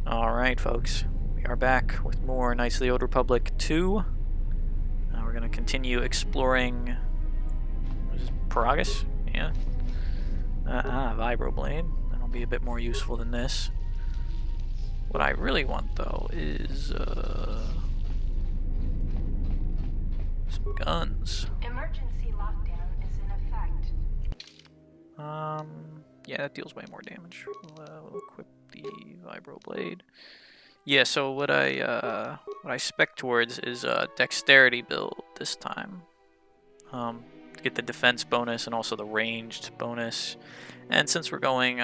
Alright, folks. We are back with more Knights of the Old Republic 2. We're going to continue exploring... What is this? Peragus? Yeah. Vibroblade. That'll be a bit more useful than this. What I really want, though, is... some guns. Emergency lockdown is in effect. Yeah, that deals way more damage. We'll equip the Vibroblade. Yeah, so what I spec towards is a dexterity build this time. To get the defense bonus and also the ranged bonus. And since we're going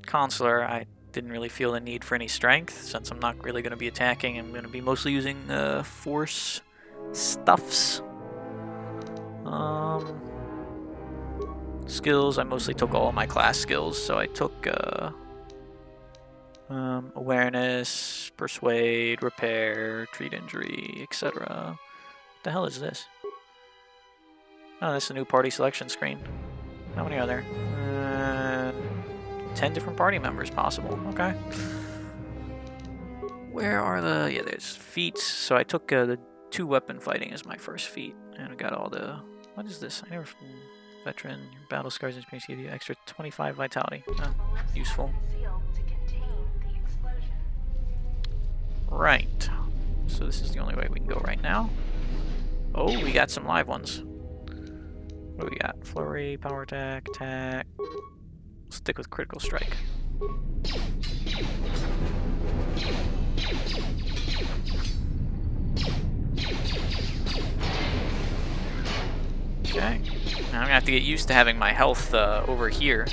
consular, I didn't really feel the need for any strength since I'm not really going to be attacking. I'm going to be mostly using force stuffs. Skills, I mostly took all of my class skills, so I took awareness, persuade, repair, treat injury, etc. What the hell is this? Oh, that's a new party selection screen. How many are there? 10 different party members possible. Okay. Where are the... Yeah, there's feats. So I took the 2 weapon fighting as my first feat. And I got all the... What is this? I never... Veteran, your battle scars and experience give you extra 25 vitality. Oh, useful. Right. So this is the only way we can go right now. Oh, we got some live ones. What do we got? Flurry, power attack, attack. Stick with critical strike. Okay. Now I'm gonna have to get used to having my health over here,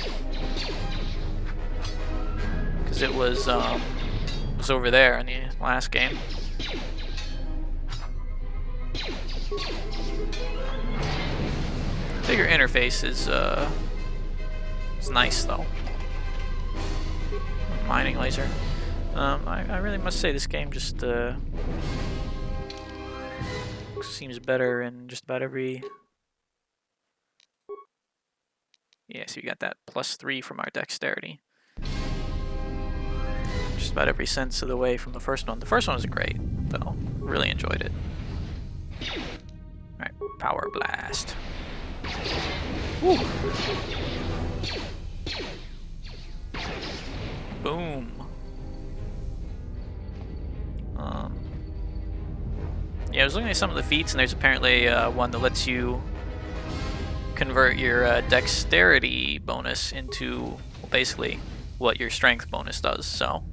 because it was over there in the last game. Bigger interface is nice though. Mining laser. I really must say this game just seems better in just about every. Yeah, so you got that +3 from our dexterity. Just about every sense of the way from the first one. The first one was great, though. Really enjoyed it. Alright, power blast. Woo. Boom. Yeah, I was looking at some of the feats, and there's apparently one that lets you convert your dexterity bonus into well, basically what your strength bonus does. So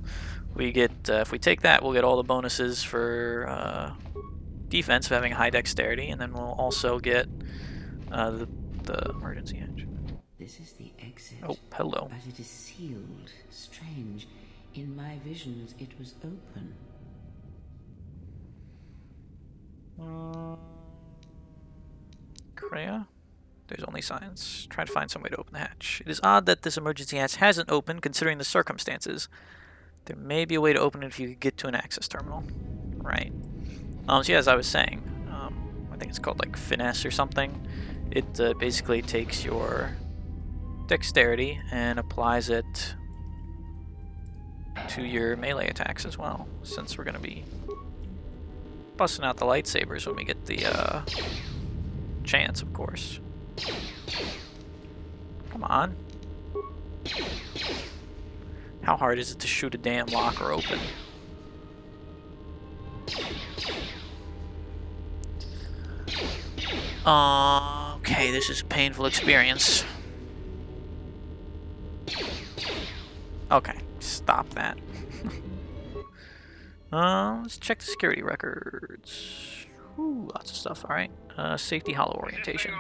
we get if we take that, we'll get all the bonuses for defense of having high dexterity, and then we'll also get the emergency edge. This is the exit. Oh, hello. But it is sealed. Strange. In my visions, it was open. Kreia? There's only signs. Try to find some way to open the hatch. It is odd that this emergency hatch hasn't opened, considering the circumstances. There may be a way to open it if you could get to an access terminal. Right. So yeah, as I was saying, I think it's called like finesse or something. It basically takes your dexterity and applies it to your melee attacks as well, since we're going to be busting out the lightsabers when we get the chance, of course. Come on. How hard is it to shoot a damn locker open? Okay, this is a painful experience. Okay, stop that. Let's check the security records. Ooh, lots of stuff. All right. Safety hollow orientation.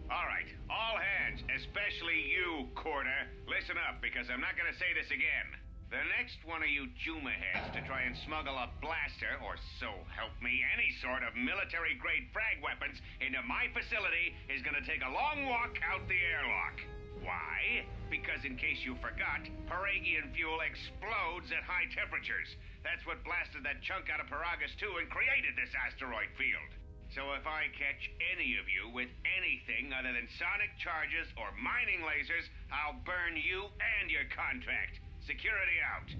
Alright, all hands, especially you, Corder. Listen up, because I'm not gonna say this again. The next one of you Juma heads to try and smuggle a blaster, or so help me, any sort of military-grade frag weapons into my facility is gonna take a long walk out the airlock. Why? Because in case you forgot, Paragian fuel explodes at high temperatures. That's what blasted that chunk out of Peragus 2 and created this asteroid field. So if I catch any of you with anything other than sonic charges or mining lasers, I'll burn you and your contract. Security out.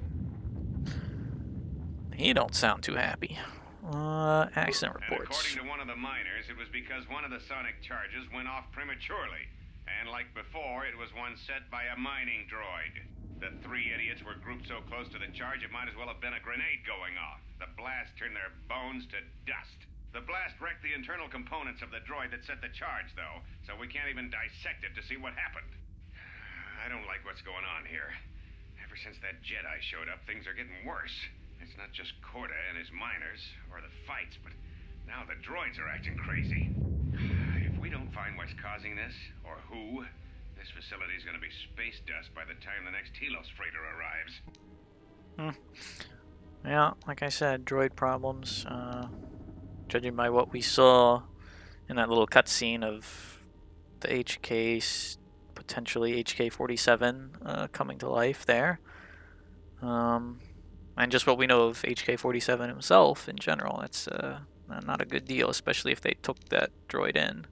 He don't sound too happy. Accident And reports. according to one of the miners, it was because one of the sonic charges went off prematurely. And like before, it was one set by a mining droid. The three idiots were grouped so close to the charge it might as well have been a grenade going off. The blast turned their bones to dust. The blast wrecked the internal components of the droid that set the charge, though, so we can't even dissect it to see what happened. I don't like what's going on here. Ever since that Jedi showed up, things are getting worse. It's not just Corda and his miners, or the fights, but now the droids are acting crazy. If we don't find what's causing this, or who, this facility's gonna be space dust by the time the next Telos freighter arrives. Yeah, like I said, droid problems. Judging by what we saw in that little cutscene of the potentially HK-47 coming to life there. And just what we know of HK-47 himself in general, it's not a good deal, especially if they took that droid in.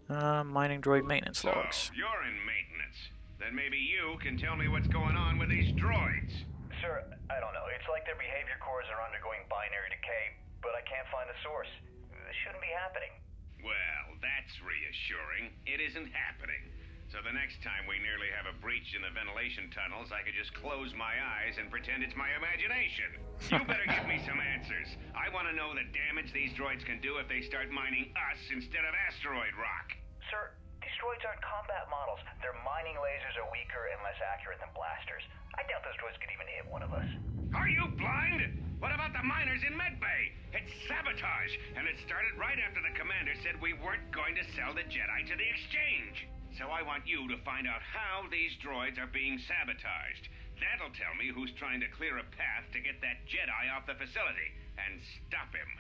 Mining droid maintenance logs. So, you're in maintenance. Then maybe you can tell me what's going on with these droids. Sir, I don't know. It's like their behavior cores are undergoing binary decay, but I can't find the source. This shouldn't be happening. Well, that's reassuring. It isn't happening. So the next time we nearly have a breach in the ventilation tunnels, I could just close my eyes and pretend it's my imagination. You better give me some answers. I want to know the damage these droids can do if they start mining us instead of asteroid rock. Sir, these droids aren't combat models. Their mining lasers are weaker and less accurate than blasters. I doubt those droids could even hit one of us. Are you blind? What about the miners in Medbay? It's sabotage, and it started right after the commander said we weren't going to sell the Jedi to the exchange. So I want you to find out how these droids are being sabotaged. That'll tell me who's trying to clear a path to get that Jedi off the facility and stop him.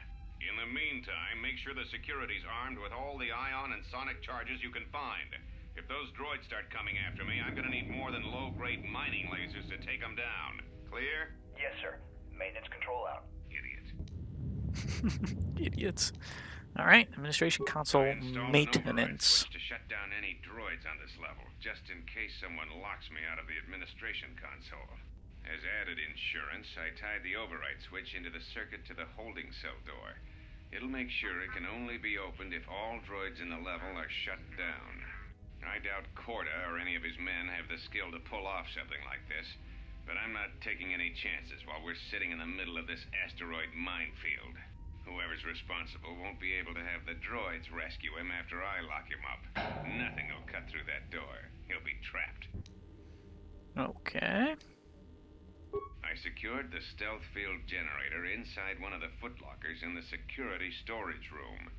In the meantime, make sure the security's armed with all the ion and sonic charges you can find. If those droids start coming after me, I'm gonna need more than low-grade mining lasers to take them down. Clear? Yes, sir. Maintenance control out. Idiot. Idiots. Alright, administration console I installed an override maintenance. switch to shut down any droids on this level, just in case someone locks me out of the administration console. As added insurance, I tied the override switch into the circuit to the holding cell door. It'll make sure it can only be opened if all droids in the level are shut down. I doubt Corda or any of his men have the skill to pull off something like this, but I'm not taking any chances while we're sitting in the middle of this asteroid minefield. Whoever's responsible won't be able to have the droids rescue him after I lock him up. Nothing will cut through that door. He'll be trapped. Okay. I secured the stealth field generator inside one of the footlockers in the security storage room.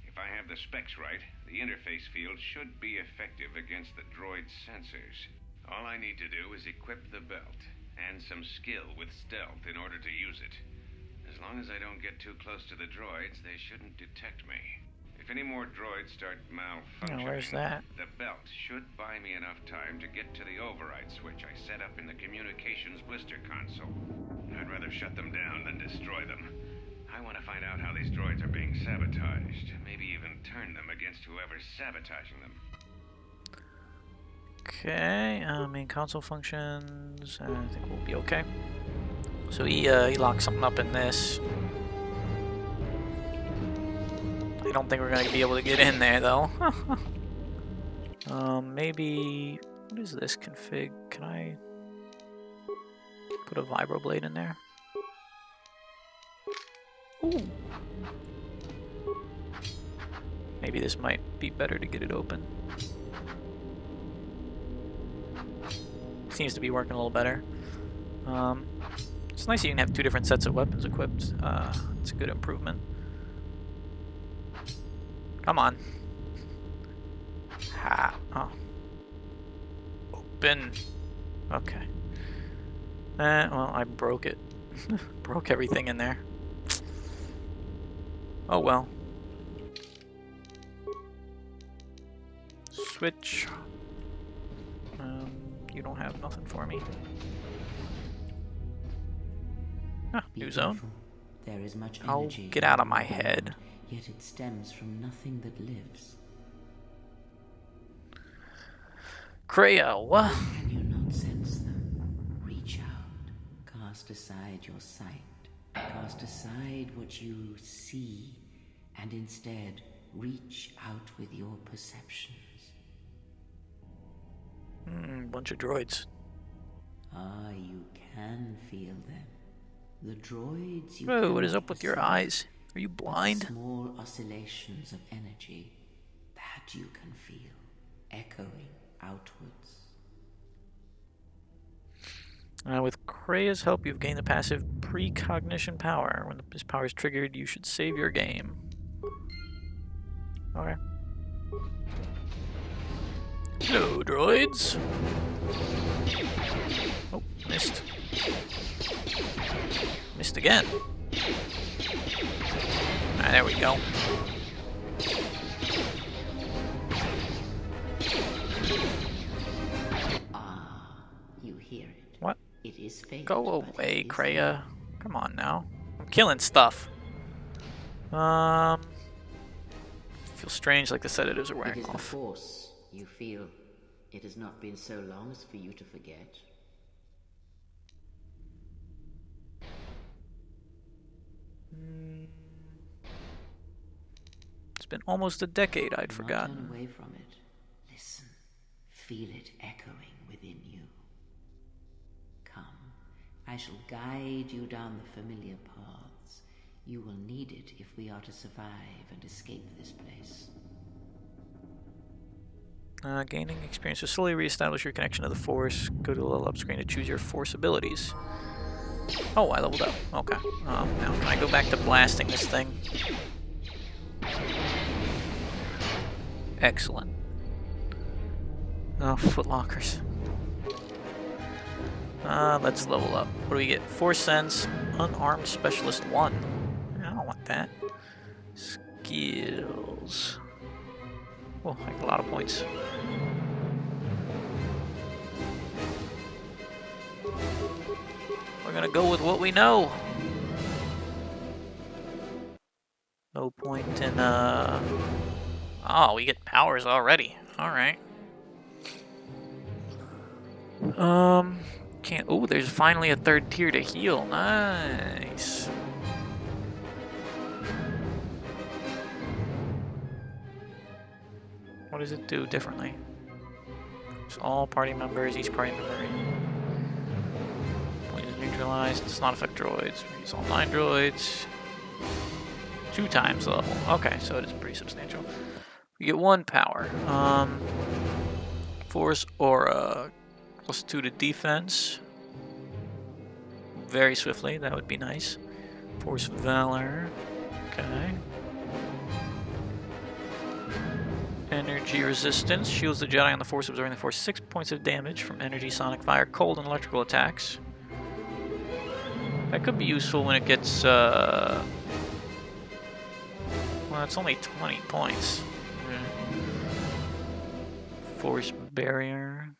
If I have the specs right, the interface field should be effective against the droid's sensors. All I need to do is equip the belt, and some skill with stealth in order to use it. As long as I don't get too close to the droids, they shouldn't detect me. If any more droids start malfunctioning, where's that? the belt should buy me enough time to get to the override switch I set up in the communications blister console. I'd rather shut them down than destroy them. I want to find out how these droids are being sabotaged. Maybe even turn them against whoever's sabotaging them. Okay, main console functions. I think we'll be okay. So he locked something up in this. I don't think we're gonna be able to get in there though. Maybe what is this config? Can I put a vibroblade in there? Ooh. Maybe this might be better to get it open. Seems to be working a little better. It's nice you can have two different sets of weapons equipped. It's a good improvement. Come on. Ha. Oh. Open. Okay. Well, I broke it. Broke everything in there. Oh well. Switch. You don't have nothing for me. Ah, Be new zone. careful. There is much Oh, energy get out of in my the head. world, yet it stems from nothing that lives. Creo. Can you not sense them? Reach out. Cast aside your sight. Cast aside what you see and instead reach out with your perceptions. Bunch of droids. Ah, you can feel them. The droids you Whoa, what is cannot up with your perceive, eyes? Are you but the blind? small oscillations of energy that you can feel echoing outwards. With Krea's help, you've gained the passive precognition power. When this power is triggered, you should save your game. Okay. Hello, droids. Oh, missed. Missed again. Alright, there we go. Ah, you hear it. What? It is faint. Go but it away, is Kreia. Come on now. I'm killing stuff. Feels strange like the sedatives are It wearing is the off. Force, you feel. It has not been so long as for you to forget. It's been almost a decade I'd Do not forgotten. turn away from it. Listen. Feel it echoing within you. Come. I shall guide you down the familiar paths. You will need it if we are to survive and escape this place. Gaining experience to slowly reestablish your connection to the Force. Go to the level up screen to choose your Force abilities. Oh, I leveled up. Okay. Now can I go back to blasting this thing? Excellent. Oh, footlockers. Let's level up. What do we get? Force Sense, Unarmed Specialist 1. I don't want that. Skills. Oh, I got a lot of points. We're gonna go with what we know. No point in, Oh, we get powers already. Alright. Can't... Oh, there's finally a third tier to heal. Nice. What does it do differently? It's all party members, each party member. Poison neutralized, does not affect droids. We use all 9 droids. 2 times the level. Okay, so it is pretty substantial. We get 1 power. Force Aura. +2 to defense. Very swiftly, that would be nice. Force Valor. Okay. Energy resistance. Shields the Jedi on the Force, absorbing the Force 6 points of damage from energy, sonic, fire, cold, and electrical attacks. That could be useful when it gets, well, it's only 20 points. Force Barrier.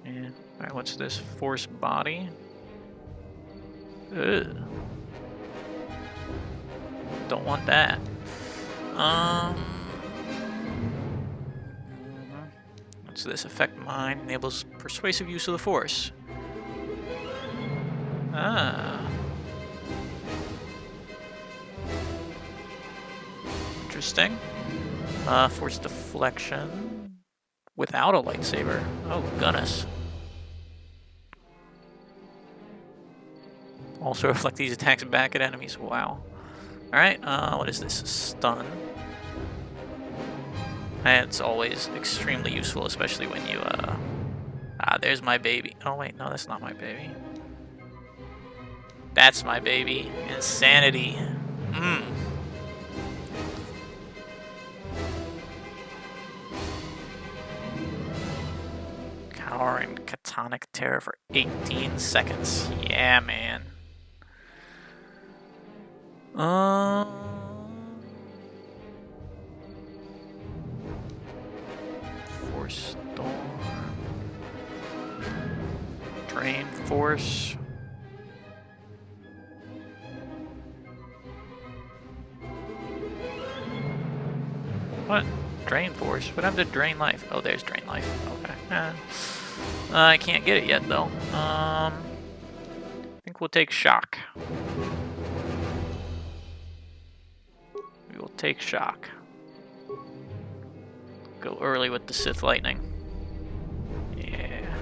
Yeah. Alright, what's this? Force Body. Ugh. Don't want that. What's this? Affect Mind. Enables persuasive use of the Force. Ah. Interesting. Force Deflection. Without a lightsaber. Oh, goodness. Also reflect these attacks back at enemies. Wow. Alright, what is this? Stun. It's always extremely useful, especially when you, there's my baby. Oh, wait, no, that's not my baby. That's my baby. Insanity. Cower and Catonic Terror for 18 seconds. Yeah, man. Force Storm. Drain Force. What? Drain Force? What happened to Drain Life? Oh, there's Drain Life. Okay. I can't get it yet, though. I think we'll take shock. We will take shock. Go early with the Sith Lightning. Yeah.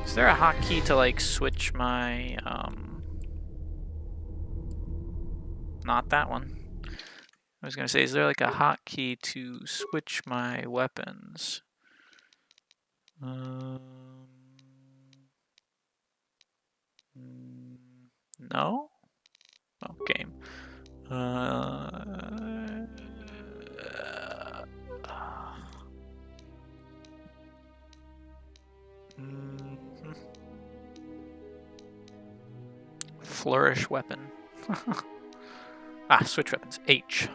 Is there a hotkey to, like, switch my, Not that one. I was gonna say, is there, like, a hotkey to switch my weapons? No? Oh, game. Flourish weapon. Switch weapons. H.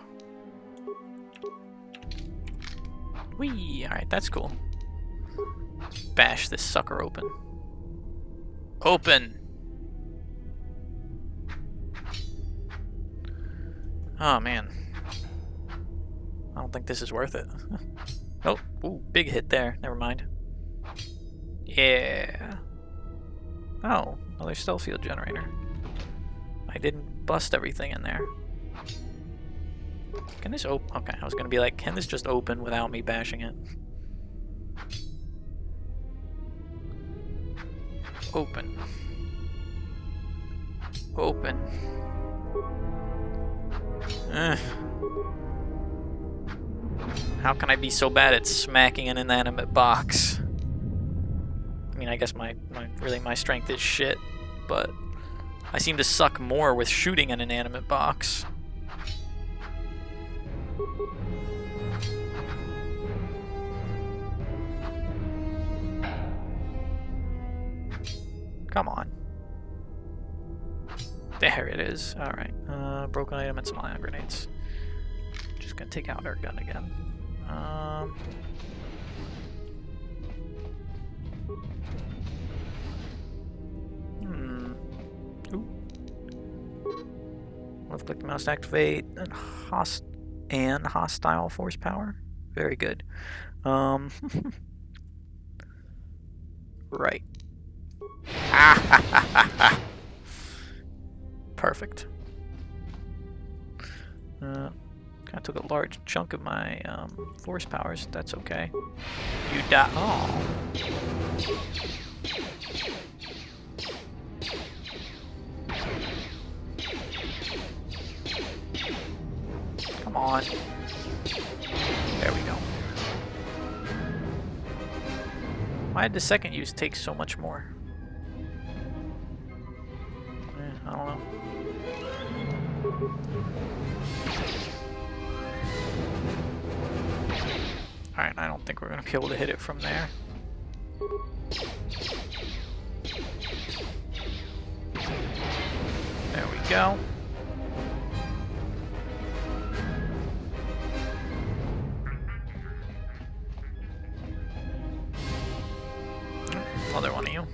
Whee! Alright, that's cool. Let's bash this sucker open. Open! Oh, man. I don't think this is worth it. Oh, ooh, big hit there. Never mind. Yeah. Oh, another stealth field generator. I didn't bust everything in there. Can this open? Okay, I was gonna be like, can this just open without me bashing it? Open. Open. How can I be so bad at smacking an inanimate box? I mean, I guess my strength is shit, but I seem to suck more with shooting an inanimate box. Come on. There it is. Alright. Broken item and some ion grenades. Just gonna take out our gun again. Ooh. Left click the mouse to activate and hostile force power. Very good. Right. Perfect. Kind of took a large chunk of my force powers. That's okay. You die. Oh. Come on. There we go. Why did the second use take so much more? I don't know. Alright, I don't think we're going to be able to hit it from there. There we go. Another one of you.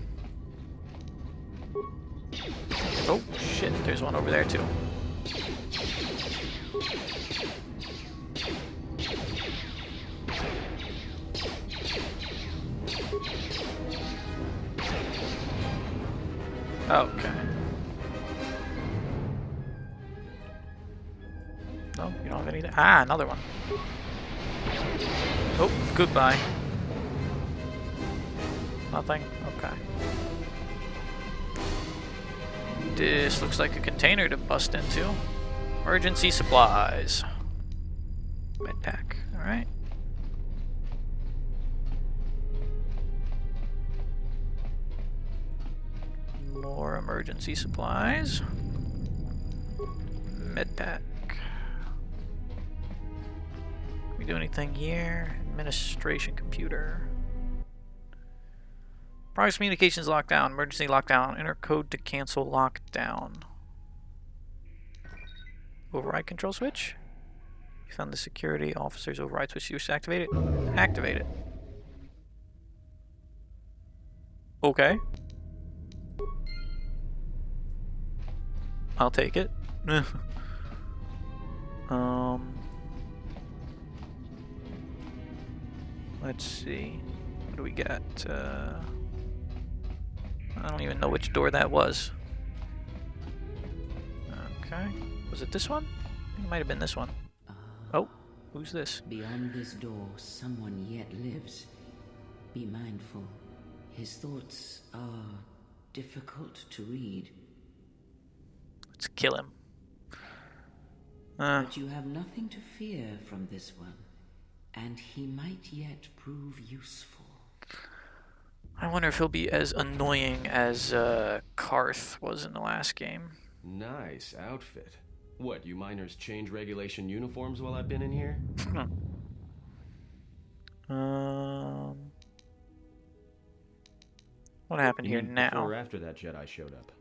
Oh, shit, there's one over there too. Okay. No, you don't have anything. Ah, another one. Oh, goodbye. Nothing? Okay. This looks like a container to bust into. Emergency supplies. Med pack. Alright. More emergency supplies. Med pack. Can we do anything here? Administration computer. Progress communications lockdown. Emergency lockdown. Enter code to cancel lockdown. Override control switch. You found the security officer's override switch. You wish to activate it? Activate it. Okay. I'll take it. Let's see. What do we got? I don't even know which door that was. Okay. Was it this one? I think it might have been this one. Oh, who's this? Beyond this door, someone yet lives. Be mindful. His thoughts are difficult to read. Let's kill him. But you have nothing to fear from this one, and he might yet prove useful. I wonder if he'll be as annoying as Karth was in the last game. Nice outfit. What, you miners change regulation uniforms while I've been in here? What happened You here mean now? Before or after that Jedi showed up?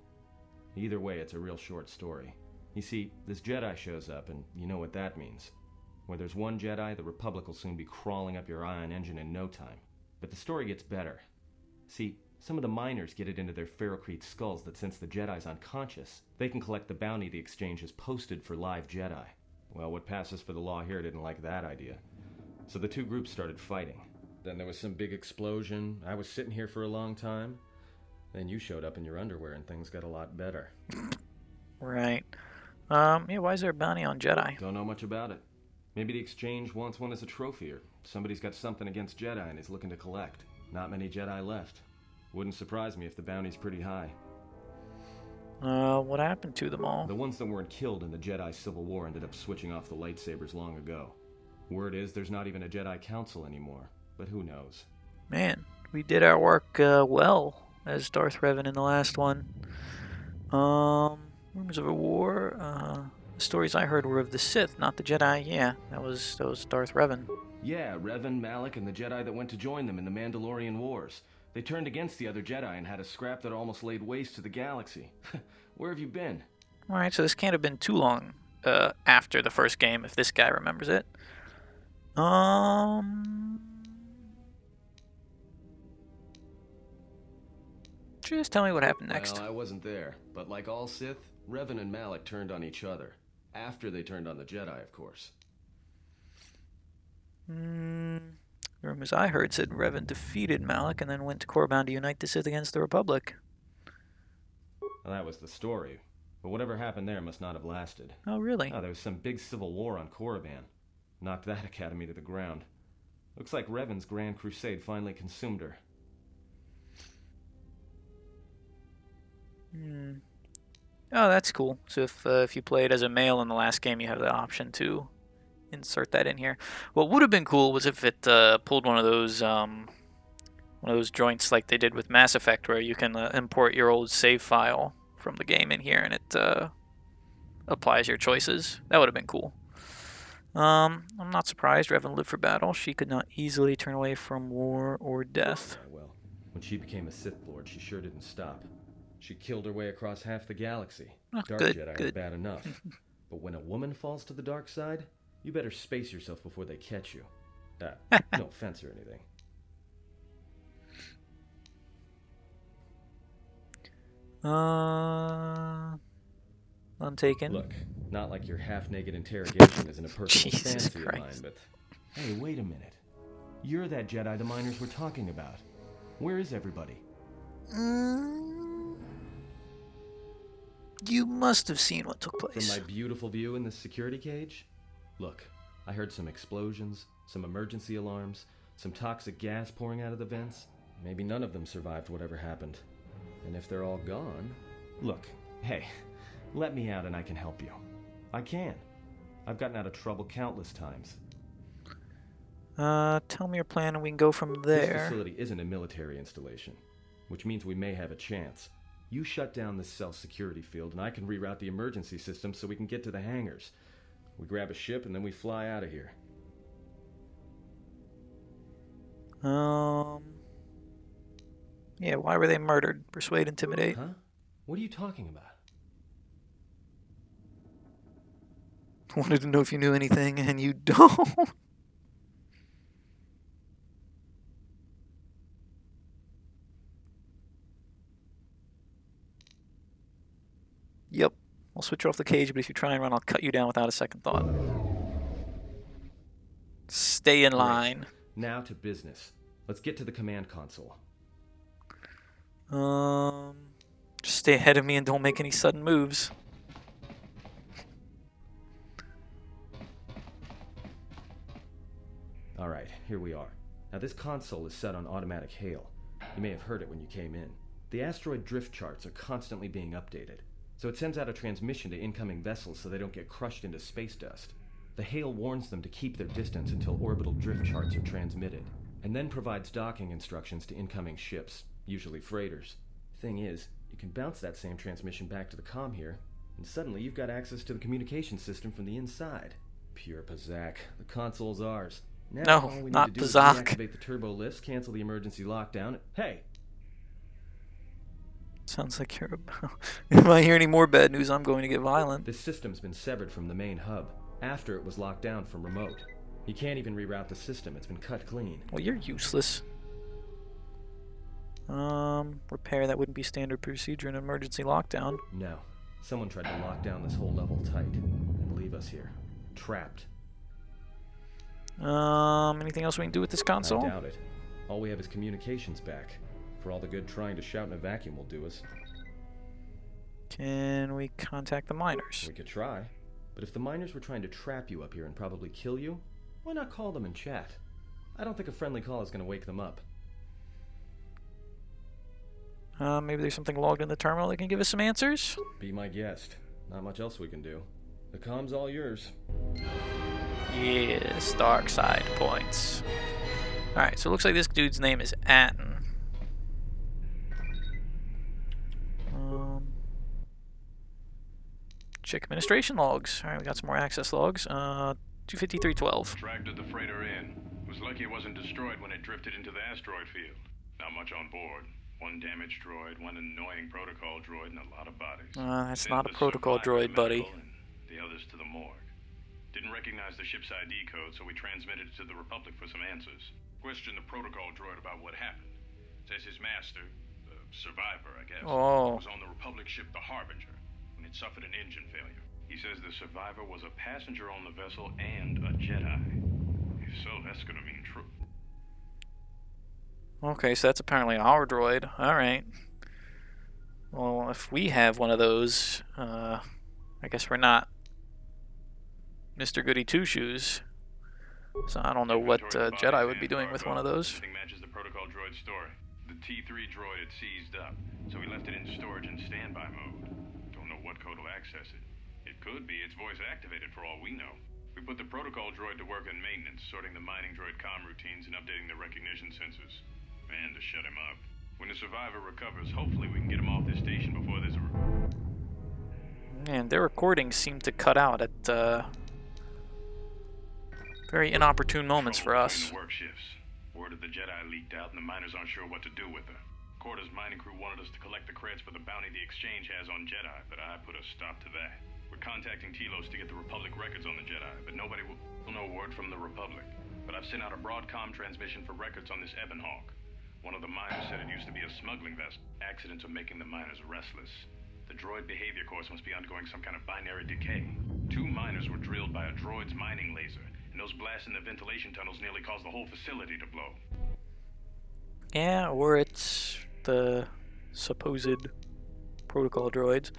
Either way, it's a real short story. You see, this Jedi shows up, and you know what that means. Where there's one Jedi, the Republic will soon be crawling up your ion engine in no time. But the story gets better. See, some of the miners get it into their ferrocrete skulls that since the Jedi's unconscious, they can collect the bounty the Exchange has posted for live Jedi. Well, what passes for the law here didn't like that idea. So the two groups started fighting. Then there was some big explosion. I was sitting here for a long time. Then you showed up in your underwear and things got a lot better. Right. Yeah, why is there a bounty on Jedi? Don't know much about it. Maybe the Exchange wants one as a trophy, or somebody's got something against Jedi and is looking to collect. Not many Jedi left. Wouldn't surprise me if the bounty's pretty high. What happened to them all? The ones that weren't killed in the Jedi Civil War ended up switching off the lightsabers long ago. Word is there's not even a Jedi Council anymore, but who knows? Man, we did our work well as Darth Revan in the last one. Rumors of a war. The stories I heard were of the Sith, not the Jedi. Yeah, that was Darth Revan. Yeah, Revan, Malak, and the Jedi that went to join them in the Mandalorian Wars. They turned against the other Jedi and had a scrap that almost laid waste to the galaxy. Where have you been? Alright, so this can't have been too long after the first game, if this guy remembers it. Just tell me what happened next. Well, I wasn't there, but like all Sith, Revan and Malak turned on each other. After they turned on the Jedi, of course. Rumors I heard said Revan defeated Malak and then went to Korriban to unite the Sith against the Republic. Well, that was the story. But whatever happened there must not have lasted. Oh, really? There was some big civil war on Korriban. Knocked that academy to the ground. Looks like Revan's Grand Crusade finally consumed her. Oh, that's cool. So if you played as a male in the last game, you have the option to insert that in here. What would have been cool was if it pulled one of those joints like they did with Mass Effect, where you can import your old save file from the game in here, and it applies your choices. That would have been cool. I'm not surprised Revan lived for battle. She could not easily turn away from war or death. Well, when she became a Sith Lord, she sure didn't stop. She killed her way across half the galaxy. Oh, Dark good, Jedi good. are bad enough. But when a woman falls to the dark side, you better space yourself before they catch you. No offense or anything. Untaken. Look, not like your half-naked interrogation isn't a personal Jesus fantasy of mine, Christ. but... Hey, wait a minute. You're that Jedi the miners were talking about. Where is everybody? You must have seen what took From place. my beautiful view in this security cage? Look, I heard some explosions, some emergency alarms, some toxic gas pouring out of the vents. Maybe none of them survived whatever happened. And if they're all gone... Look, hey, let me out and I can help you. I can. I've gotten out of trouble countless times. Tell me your plan and we can go from This there. facility isn't a military installation, which means we may have a chance. You shut down this cell security field and I can reroute the emergency system so we can get to the hangars. We grab a ship and then we fly out of here. Yeah, why were they murdered? Persuade, intimidate? Huh? What are you talking about? Wanted to know if you knew anything, and you don't. Yep. I'll switch off the cage, but if you try and run, I'll cut you down without a second thought. Stay in line. Now to business. Let's get to the command console. Just stay ahead of me and don't make any sudden moves. Alright, here we are. Now this console is set on automatic hail. You may have heard it when you came in. The asteroid drift charts are constantly being updated, so it sends out a transmission to incoming vessels so they don't get crushed into space dust. The hail warns them to keep their distance until orbital drift charts are transmitted, and then provides docking instructions to incoming ships, usually freighters. Thing is, you can bounce that same transmission back to the comm here, and suddenly you've got access to the communication system from the inside. Pure Pazak. The console's ours. Now, No, all we need not to do is Pazak. deactivate the turbo lifts, cancel the emergency lockdown. Hey! Sounds like you're about... If I hear any more bad news, I'm going to get violent. This system's been severed from the main hub, after it was locked down from remote. You can't even reroute the system, it's been cut clean. Well, you're useless. Repair, that wouldn't be standard procedure in an emergency lockdown. No. Someone tried to lock down this whole level tight, and leave us here. Trapped. Anything else we can do with this console? I doubt it. All we have is communications back. For all the good trying to shout in a vacuum will do us. Can we contact the miners? We could try. But if the miners were trying to trap you up here and probably kill you, why not call them and chat? I don't think a friendly call is going to wake them up. Maybe there's something logged in the terminal that can give us some answers? Be my guest. Not much else we can do. The comm's all yours. Yes, dark side points. Alright, so it looks like this dude's name is Atten. Check administration logs. Alright, we got some more access logs. 25312. Dragged the freighter in. Was lucky it wasn't destroyed when it drifted into the asteroid field. Not much on board. One damaged droid, one annoying protocol droid, and a lot of bodies. That's Sent not a the protocol survivor to droid, buddy. medical and the others to the morgue. Didn't recognize the ship's ID code, so we transmitted it to the Republic for some answers. Questioned the protocol droid about what happened. Says his master, the survivor, I guess, was on the Republic ship the Harbinger when it suffered an engine failure. He says the survivor was a passenger on the vessel and a Jedi. If so, that's gonna mean true. Okay, so that's apparently our droid. Alright. Well, if we have one of those, I guess we're not Mr. Goody Two-Shoes. So I don't know what Jedi would be doing with one of those. Everything matches the protocol droid story. The T3 droid had seized up, so we left it in storage in standby mode. Don't know what code will access it. It could be it's voice activated for all we know. We put the protocol droid to work in maintenance, sorting the mining droid comm routines and updating the recognition sensors. And to shut him up. When the survivor recovers, hopefully we can get him off this station before there's a... Man, their recordings seem to cut out at very inopportune moments for us. Work shifts. Word of the Jedi leaked out and the miners aren't sure what to do with her. Quarter's mining crew wanted us to collect the credits for the bounty the Exchange has on Jedi, but I put a stop to that. We're contacting Telos to get the Republic records on the Jedi, but nobody will know word from the Republic. But I've sent out a broadcom transmission for records on this Ebonhawk. One of the miners said it used to be a smuggling vessel. Accidents are making the miners restless. The droid behavior course must be undergoing some kind of binary decay. 2 miners were drilled by a droid's mining laser, and those blasts in the ventilation tunnels nearly caused the whole facility to blow. Yeah, or it's the supposed protocol droids.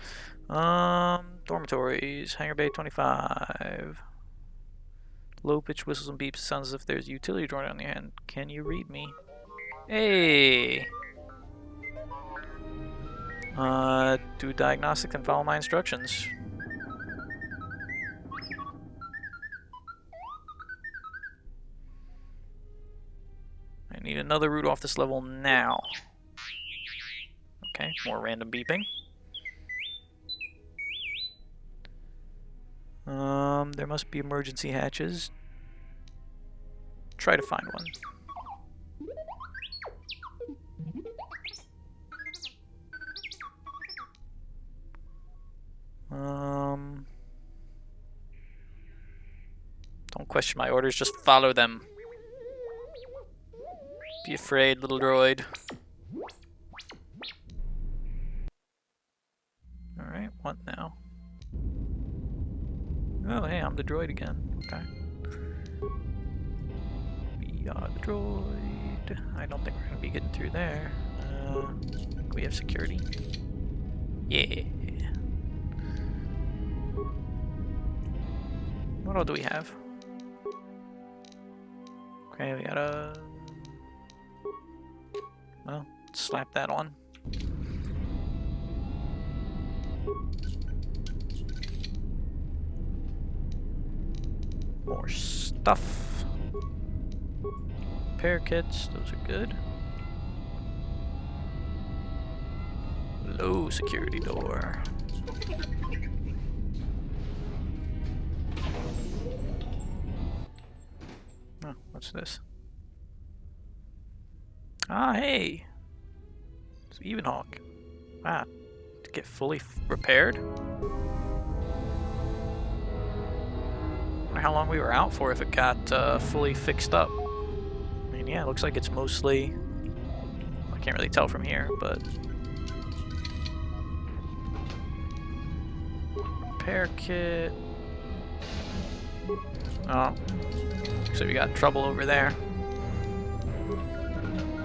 Dormitories, Hangar Bay 25. Low pitch whistles and beeps. It sounds as if there's a utility droid on the end. Can you read me? Hey! Do diagnostic and follow my instructions. I need another route off this level now. Okay, more random beeping. There must be emergency hatches. Try to find one. Don't question my orders, just follow them. Be afraid, little droid. Alright, what now? Oh, hey, I'm the droid again. Okay. We are the droid. blade. I don't think we're gonna be getting through there. We have security. Yeah. What all do we have? Okay, we gotta... Well, slap that on. More stuff. Repair kits, those are good. Low security door. Oh, what's this? Ah, hey! It's Evenhawk. Ah, to get fully repaired? I wonder how long we were out for if it got fully fixed up. I mean, yeah, it looks like it's mostly... I can't really tell from here, but... Repair kit... Oh. So we got trouble over there.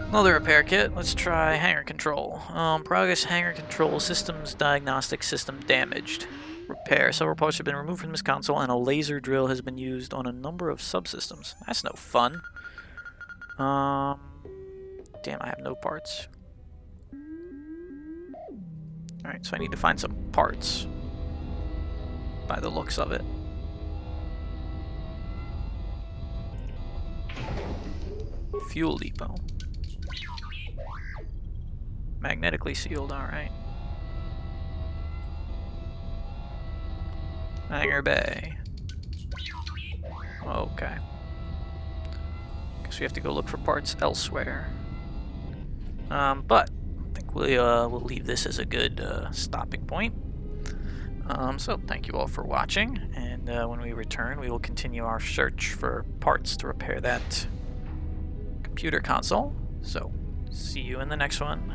Another repair kit. Let's try hangar control. Progress hangar control systems diagnostic system damaged. Repair. Several parts have been removed from this console and a laser drill has been used on a number of subsystems. That's no fun. Damn, I have no parts. Alright, so I need to find some parts. By the looks of it. Fuel depot. Magnetically sealed, alright. Hangar bay. Okay. Guess we have to go look for parts elsewhere. But I think we'll leave this as a good stopping point. So thank you all for watching, and when we return, we will continue our search for parts to repair that computer console. So, see you in the next one.